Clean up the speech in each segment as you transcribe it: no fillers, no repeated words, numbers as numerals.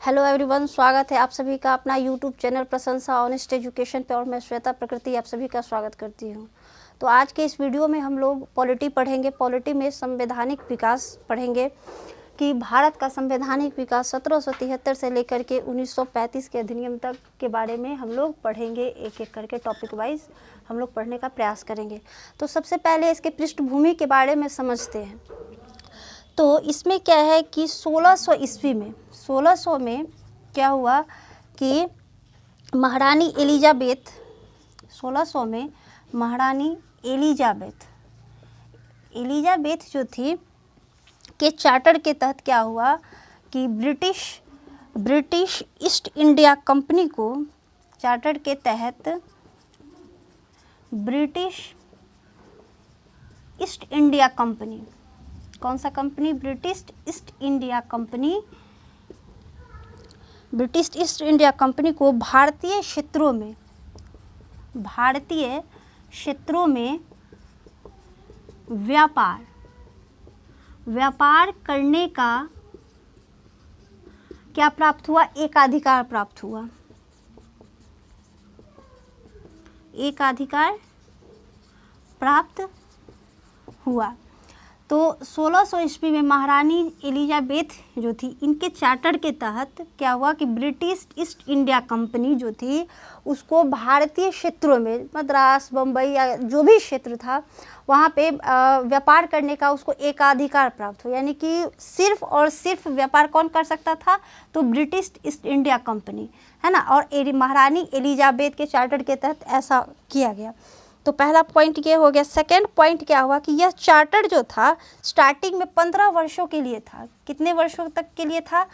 Hello everyone, स्वागत है आप सभी का अपना यूट्यूब चैनल प्रशंसा ऑनेस्ट एजुकेशन पे। और मैं श्वेता प्रकृति आप सभी का स्वागत करती हूँ। तो आज के इस वीडियो में हम लोग पॉलिटी पढ़ेंगे। पॉलिटी में संवैधानिक विकास पढ़ेंगे कि भारत का संवैधानिक विकास 1773 से लेकर के 1935 के अधिनियम तक के बारे में हम लोग पढ़ेंगे। एक एक करके टॉपिक वाइज हम लोग पढ़ने का प्रयास करेंगे। तो सबसे पहले इसके पृष्ठभूमि के बारे में समझते हैं। तो इसमें क्या है कि 1600 ईस्वी में 1600 में क्या हुआ कि महारानी एलिजाबेथ 1600 में महारानी एलिजाबेथ जो थी के चार्टर के तहत क्या हुआ कि ब्रिटिश ईस्ट इंडिया कंपनी को चार्टर के तहत ब्रिटिश ईस्ट इंडिया कंपनी, कौन सा company? British east India company को भारतीय क्षेत्रों में व्यापार करने का क्या प्राप्त हुआ? एकाधिकार प्राप्त हुआ। तो 1600 ईस्वी में महारानी एलिजाबेथ जो थी, इनके चार्टर के तहत क्या हुआ कि ब्रिटिश ईस्ट इंडिया कंपनी जो थी उसको भारतीय क्षेत्रों में, मद्रास, बम्बई या जो भी क्षेत्र था वहाँ पे व्यापार करने का उसको एकाधिकार प्राप्त हुआ। यानी कि सिर्फ और सिर्फ व्यापार कौन कर सकता था? तो ब्रिटिश ईस्ट इंडिया कंपनी, है ना। और महारानी एलिजाबेथ के चार्टर के तहत ऐसा किया गया। तो पहला पॉइंट ये हो गया। सेकंड पॉइंट क्या हुआ कि यह चार्टर जो था स्टार्टिंग में 15 वर्षों के लिए था। कितने वर्षों तक के लिए था?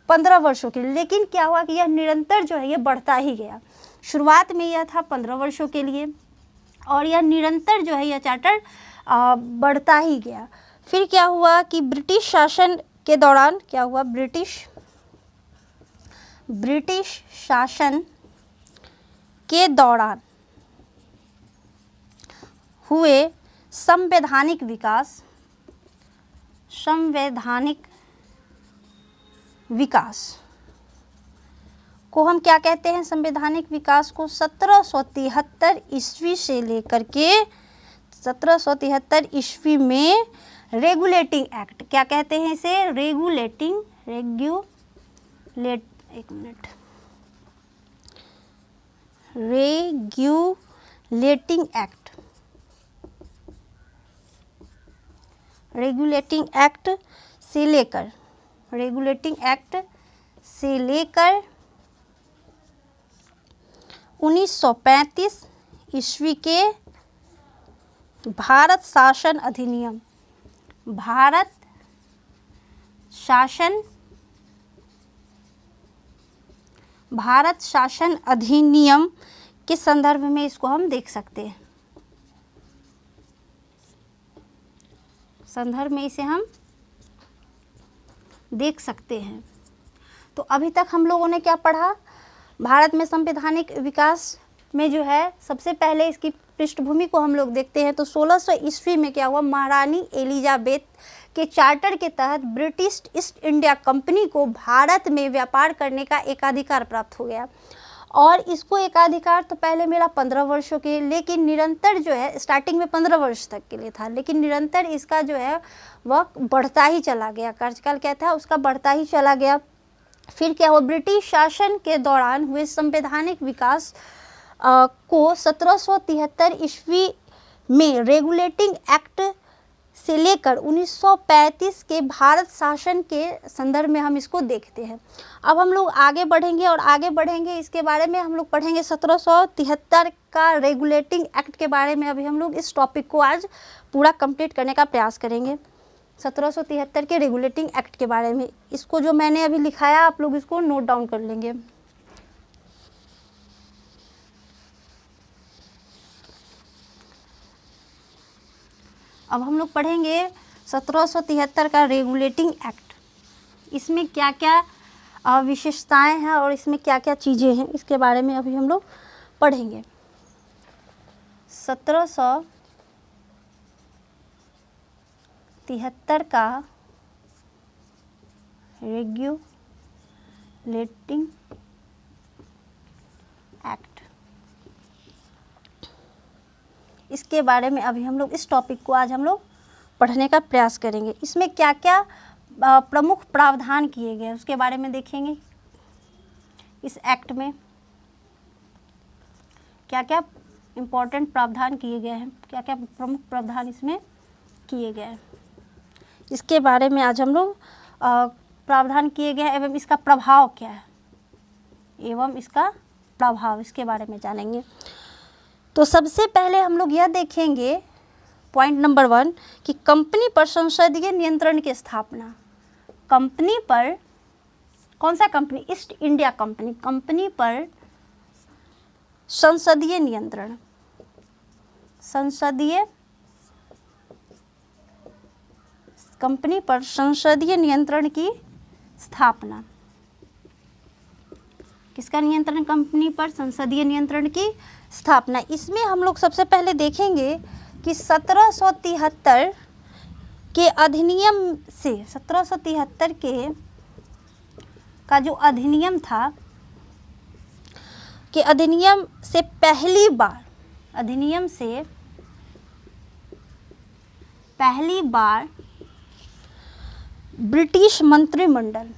15 वर्षों के लिए। लेकिन क्या हुआ कि यह निरंतर जो है ये बढ़ता ही गया। शुरुआत में यह था 15 वर्षों के लिए और यह निरंतर जो है यह चार्टर बढ़ता ही गया। फिर क्या हुआ कि ब्रिटिश शासन के दौरान क्या हुआ? ब्रिटिश शासन के दौरान हुए संवैधानिक विकास को हम क्या कहते हैं? संवैधानिक विकास को 1773 ईस्वी से लेकर के 1773 ईस्वी में रेगुलेटिंग एक्ट, क्या कहते हैं इसे? रेगुलेटिंग एक्ट से लेकर 1935 ईस्वी के भारत शासन अधिनियम के संदर्भ में इसको हम देख सकते हैं। संदर्भ में इसे हम देख सकते हैं। तो अभी तक हम लोगों ने क्या पढ़ा? भारत में संवैधानिक विकास में जो है सबसे पहले इसकी पृष्ठभूमि को हम लोग देखते हैं। तो 1600 ईस्वी में क्या हुआ? महारानी एलिजाबेथ के चार्टर के तहत ब्रिटिश ईस्ट इंडिया कंपनी को भारत में व्यापार करने का एकाधिकार प्राप्त हो गया। और इसको एकाधिकार तो पहले मिला 15 वर्षों के, लेकिन निरंतर जो है स्टार्टिंग में 15 वर्ष तक के लिए था, लेकिन निरंतर इसका जो है वह बढ़ता ही चला गया। कार्यकाल क्या था उसका? बढ़ता ही चला गया। फिर क्या हुआ? ब्रिटिश शासन के दौरान हुए संवैधानिक विकास को 1773 ईस्वी में रेगुलेटिंग एक्ट से लेकर 1935 के भारत शासन के संदर्भ में हम इसको देखते हैं। अब हम लोग आगे बढ़ेंगे इसके बारे में हम लोग पढ़ेंगे 1773 का रेगुलेटिंग एक्ट के बारे में। अभी हम लोग इस टॉपिक को आज पूरा कंप्लीट करने का प्रयास करेंगे 1773 के रेगुलेटिंग एक्ट के बारे में। इसको जो मैंने अभी लिखाया आप लोग इसको नोट डाउन कर लेंगे। अब हम लोग पढ़ेंगे 1773 का रेगुलेटिंग एक्ट। इसमें क्या क्या विशेषताएं हैं और इसमें क्या क्या चीज़ें हैं इसके बारे में अभी हम लोग पढ़ेंगे। 1773 का रेगुलेटिंग लेजिस्लेटिंग एक्ट। इसके बारे में अभी हम लोग इस टॉपिक को आज हम लोग पढ़ने का प्रयास करेंगे। इसमें क्या क्या प्रमुख प्रावधान किए गए उसके बारे में देखेंगे। इस एक्ट में क्या क्या इम्पोर्टेंट प्रावधान किए गए हैं, क्या क्या प्रमुख प्रावधान इसमें किए गए हैं, इसके बारे में आज हम लोग प्रावधान किए गए हैं एवं इसका प्रभाव क्या है, एवं इसका प्रभाव, इसके बारे में जानेंगे। तो सबसे पहले हम लोग यह देखेंगे पॉइंट नंबर 1 कि कंपनी पर संसदीय नियंत्रण की स्थापना। कंपनी पर, कौन सा company? East India company. Company पर संसदीय नियंत्रण, कंपनी पर संसदीय नियंत्रण की स्थापना। किसका नियंत्रण? कंपनी पर संसदीय नियंत्रण की स्थापना। इसमें हम लोग सबसे पहले देखेंगे कि 1773 के अधिनियम से, 1773 का जो अधिनियम था, कि अधिनियम से पहली बार ब्रिटिश मंत्रिमंडल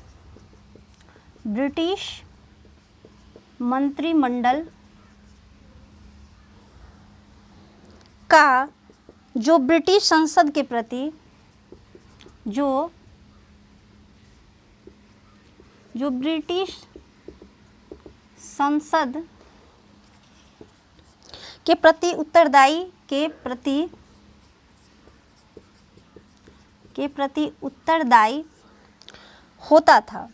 का जो ब्रिटिश संसद के प्रति जो ब्रिटिश संसद के प्रति उत्तरदायी होता था,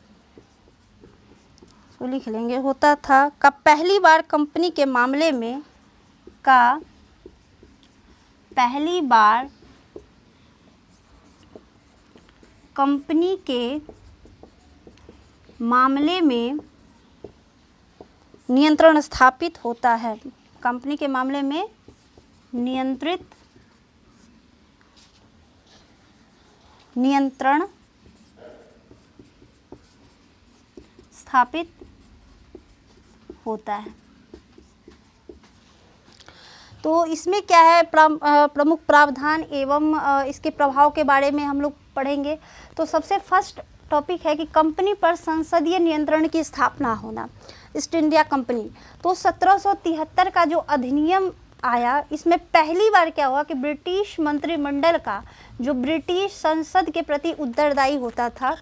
तो लिख लेंगे होता था, का पहली बार कंपनी के मामले में नियंत्रण स्थापित होता है। कंपनी के मामले में नियंत्रण स्थापित होता है। तो इसमें क्या है, प्रमुख प्रावधान एवं इसके प्रभाव के बारे में हम लोग पढ़ेंगे। तो सबसे फर्स्ट टॉपिक है कि कंपनी पर संसदीय नियंत्रण की स्थापना होना, ईस्ट इंडिया कंपनी। तो 1773 का जो अधिनियम आया, इसमें पहली बार क्या हुआ कि ब्रिटिश मंत्रिमंडल का जो ब्रिटिश संसद के प्रति उत्तरदायी होता था,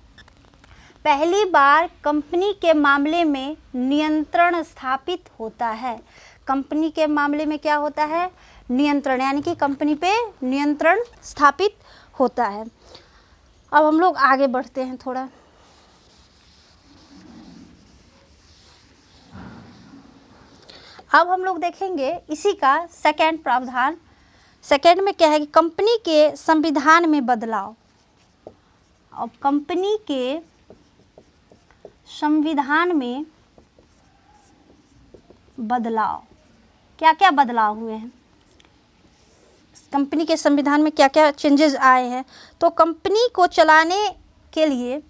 पहली बार कंपनी के मामले में नियंत्रण स्थापित होता है। कंपनी के मामले में क्या होता है? नियंत्रण, यानी कि कंपनी पे नियंत्रण स्थापित होता है। अब हम लोग आगे बढ़ते हैं थोड़ा। अब हम लोग देखेंगे इसी का सेकंड प्रावधान। सेकंड में क्या है कि कंपनी के संविधान में बदलाव। अब कंपनी के संविधान में बदलाव, क्या क्या बदलाव हुए हैं, कंपनी के संविधान में क्या क्या चेंजेस आए हैं। तो कंपनी को चलाने के लिए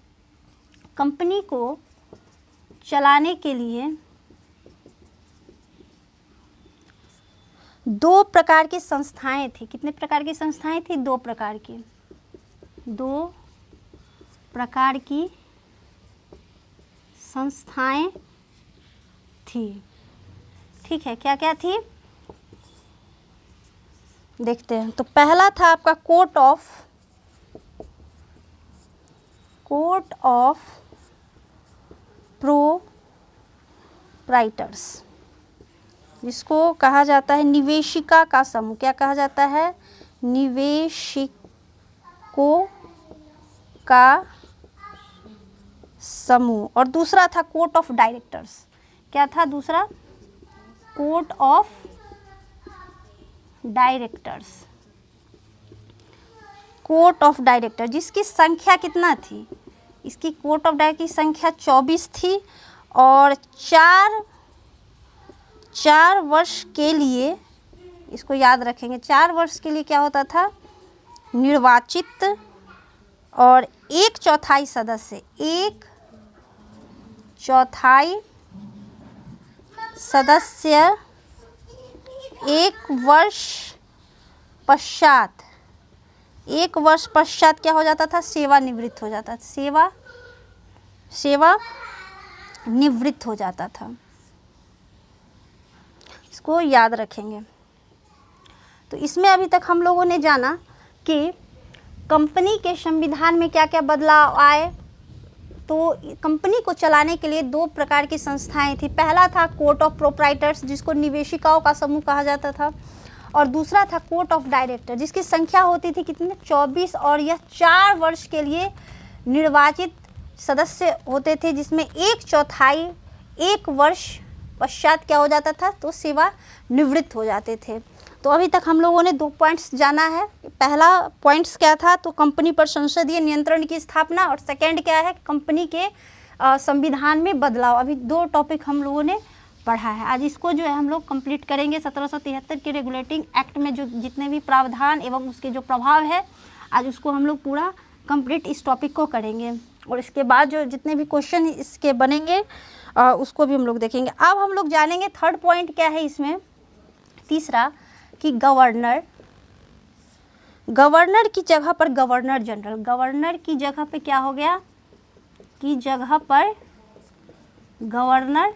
2 प्रकार की संस्थाएं थी। कितने प्रकार की संस्थाएं थी? 2 प्रकार की संस्थाएं थी। ठीक है, क्या क्या थी देखते हैं। तो पहला था आपका कोर्ट ऑफ प्रोप्राइटर्स, जिसको कहा जाता है निवेशिका का समूह। क्या कहा जाता है? निवेशिकों का समूह। और दूसरा था कोर्ट ऑफ डायरेक्टर्स। क्या था दूसरा? कोर्ट ऑफ डायरेक्टर, जिसकी संख्या कितना थी? इसकी कोर्ट ऑफ डायरेक्टर की संख्या 24 थी और 4 वर्ष के लिए, इसको याद रखेंगे, 4 वर्ष के लिए क्या होता था? निर्वाचित, और 1/4 सदस्य चौथाई सदस्य 1 वर्ष पश्चात, 1 वर्ष पश्चात क्या हो जाता था, सेवानिवृत्त हो जाता था, सेवानिवृत्त हो जाता था। इसको याद रखेंगे। तो इसमें अभी तक हम लोगों ने जाना कि कंपनी के संविधान में क्या क्या बदलाव आए। तो कंपनी को चलाने के लिए 2 प्रकार की संस्थाएं थी। पहला था कोर्ट ऑफ प्रोप्राइटर्स, जिसको निवेशिकाओं का समूह कहा जाता था, और दूसरा था कोर्ट ऑफ डायरेक्टर, जिसकी संख्या होती थी कितने, 24, और यह 4 वर्ष के लिए निर्वाचित सदस्य होते थे, जिसमें 1/4 1 वर्ष पश्चात क्या हो जाता था, तो सेवा निवृत्त हो जाते थे। तो अभी तक हम लोगों ने 2 पॉइंट्स जाना है। पहला पॉइंट्स क्या था, तो कंपनी पर संसदीय नियंत्रण की स्थापना, और सेकंड क्या है, कंपनी के संविधान में बदलाव। अभी 2 टॉपिक हम लोगों ने पढ़ा है। आज इसको जो है हम लोग कंप्लीट करेंगे। 1773 के रेगुलेटिंग एक्ट में जो जितने भी प्रावधान एवं उसके जो प्रभाव है, आज उसको हम लोग पूरा कंप्लीट इस टॉपिक को करेंगे, और इसके बाद जो जितने भी क्वेश्चन इसके बनेंगे उसको भी हम लोग देखेंगे। अब हम लोग जानेंगे थर्ड पॉइंट क्या है इसमें, तीसरा, कि गवर्नर की जगह पर गवर्नर जनरल, गवर्नर की जगह पे क्या हो गया, की जगह पर गवर्नर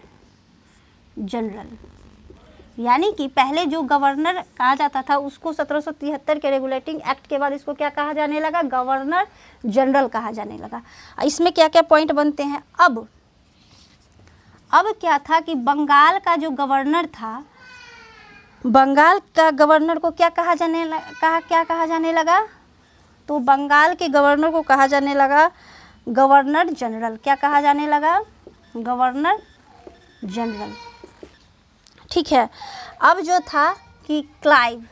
जनरल। यानी कि पहले जो गवर्नर कहा जाता था उसको 1773 के रेगुलेटिंग एक्ट के बाद इसको क्या कहा जाने लगा, गवर्नर जनरल कहा जाने लगा। इसमें क्या क्या पॉइंट बनते हैं। अब क्या था कि बंगाल का जो गवर्नर था, बंगाल का गवर्नर को क्या कहा जाने लगा, तो बंगाल के गवर्नर को कहा जाने लगा गवर्नर जनरल। क्या कहा जाने लगा, गवर्नर जनरल। ठीक है। अब जो था कि क्लाइव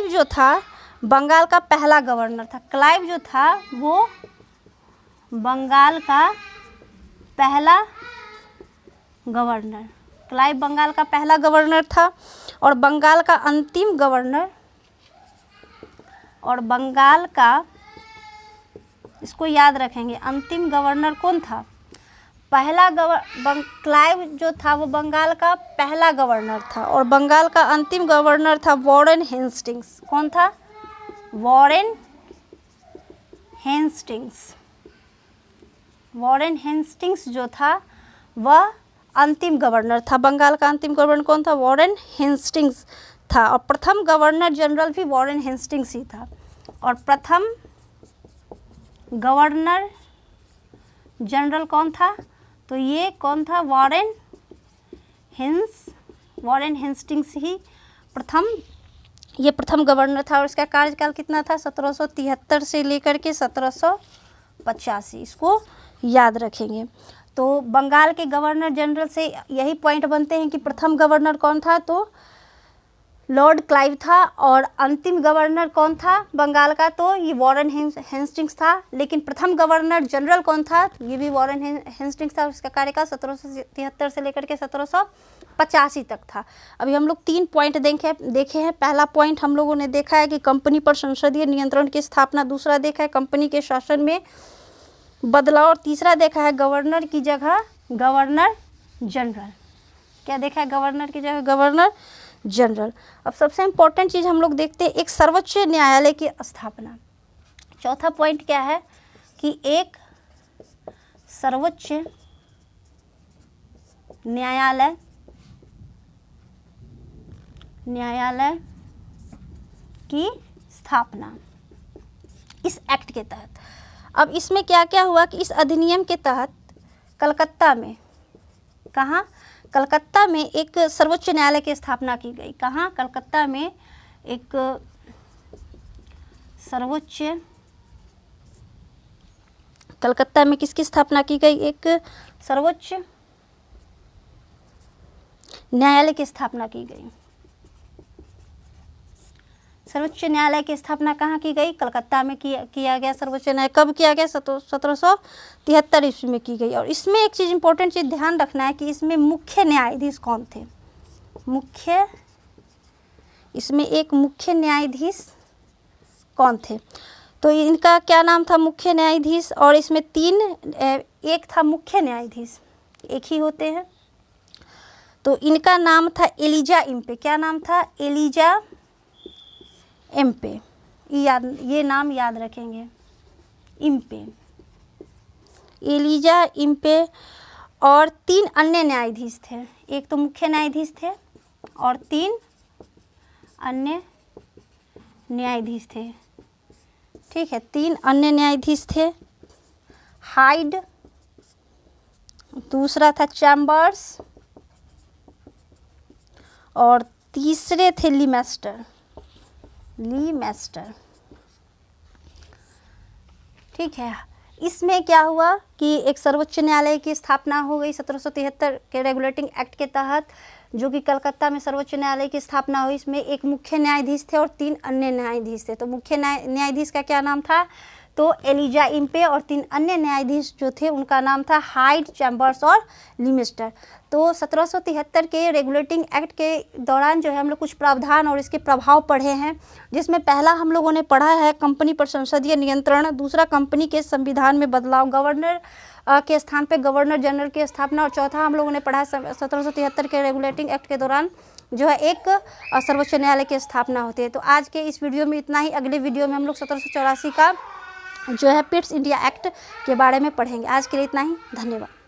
जो था बंगाल का पहला गवर्नर था। क्लाइव जो था वो बंगाल का पहला गवर्नर, क्लाइव बंगाल का पहला गवर्नर था, और बंगाल का अंतिम गवर्नर, और बंगाल का, इसको याद रखेंगे, अंतिम गवर्नर कौन था, पहला क्लाइव जो था वो बंगाल का पहला गवर्नर था, और बंगाल का अंतिम गवर्नर था वॉरेन हेस्टिंग्स। कौन था, वॉरेन हेस्टिंग्स। वॉरेन हेस्टिंग्स जो था वह अंतिम गवर्नर था। बंगाल का अंतिम गवर्नर कौन था, वॉरेन हेस्टिंग्स था, और प्रथम गवर्नर जनरल भी वॉरेन हेस्टिंग्स ही था। और प्रथम गवर्नर जनरल कौन था, तो ये कौन था, वॉरेन हेस्टिंग्स ही प्रथम गवर्नर था। और इसका कार्यकाल कितना था, 1773 से लेकर के 1785। इसको याद रखेंगे। तो बंगाल के गवर्नर जनरल से यही पॉइंट बनते हैं कि प्रथम गवर्नर कौन था, तो लॉर्ड क्लाइव था, और अंतिम गवर्नर कौन था बंगाल का, तो ये वॉरेन हेस्टिंग्स था। लेकिन प्रथम गवर्नर जनरल कौन था, ये भी वॉरेन हेस्टिंग्स था। उसका कार्यकाल 1773 से लेकर के 1785 तक था। अभी हम लोग 3 पॉइंट देखे हैं। पहला पॉइंट हम लोगों ने देखा है कि कंपनी पर संसदीय नियंत्रण की स्थापना, दूसरा देखा है कंपनी के शासन में बदलाव, और तीसरा देखा है गवर्नर की जगह गवर्नर जनरल। क्या देखा है, गवर्नर की जगह गवर्नर जनरल। अब सबसे इम्पोर्टेंट चीज़ हम लोग देखते हैं, एक सर्वोच्च न्यायालय की स्थापना। चौथा पॉइंट क्या है कि एक सर्वोच्च न्यायालय की स्थापना इस एक्ट के तहत। अब इसमें क्या क्या हुआ कि इस अधिनियम के तहत कलकत्ता में, कहाँ, कलकत्ता में एक सर्वोच्च न्यायालय की स्थापना की गई। कहाँ, कलकत्ता में एक सर्वोच्च, कलकत्ता में किसकी स्थापना की गई, एक सर्वोच्च न्यायालय की स्थापना की गई। सर्वोच्च न्यायालय की स्थापना कहाँ की गई, कलकत्ता में किया गया। सर्वोच्च न्यायालय कब किया गया, 1773 ईस्वी में की गई। और इसमें एक चीज़ इंपॉर्टेंट चीज़ ध्यान रखना है कि इसमें मुख्य न्यायाधीश कौन थे, इसमें एक मुख्य न्यायाधीश कौन थे, तो इनका क्या नाम था, मुख्य न्यायाधीश, और इसमें एक था मुख्य न्यायाधीश, एक ही होते हैं। तो इनका नाम था एलिजा इम्पे। क्या नाम था, एलिजा इम्पे। ये नाम याद रखेंगे, इम्पे, एलिजा इम्पे। और 3 अन्य न्यायाधीश थे, एक तो मुख्य न्यायाधीश थे और 3 अन्य न्यायाधीश थे। ठीक है, 3 अन्य न्यायाधीश थे। हाइड, दूसरा था चैम्बर्स और तीसरे थे लीमेस्टर। ठीक है, इसमें क्या हुआ कि एक सर्वोच्च न्यायालय की स्थापना हो गई 1773 के रेगुलेटिंग एक्ट के तहत, जो कि कलकत्ता में सर्वोच्च न्यायालय की स्थापना हुई। इसमें एक मुख्य न्यायाधीश थे और 3 अन्य न्यायाधीश थे। तो मुख्य न्यायाधीश का क्या नाम था, तो एलिजा इम्पे, और 3 अन्य न्यायाधीश जो थे उनका नाम था हाइड, चैम्बर्स और लीमेस्टर। तो 1773 के रेगुलेटिंग एक्ट के दौरान जो है हम लोग कुछ प्रावधान और इसके प्रभाव पढ़े हैं, जिसमें पहला हम लोगों ने पढ़ा है कंपनी पर संसदीय नियंत्रण, दूसरा कंपनी के संविधान में बदलाव, गवर्नर के स्थान पे गवर्नर जनरल की स्थापना, और चौथा हम लोगों ने पढ़ा 1773 के रेगुलेटिंग एक्ट के दौरान जो है एक सर्वोच्च न्यायालय की स्थापना होती है। तो आज के इस वीडियो में इतना ही। अगले वीडियो में हम लोग 1784 का जो है पिट्स इंडिया एक्ट के बारे में पढ़ेंगे। आज के लिए इतना ही, धन्यवाद।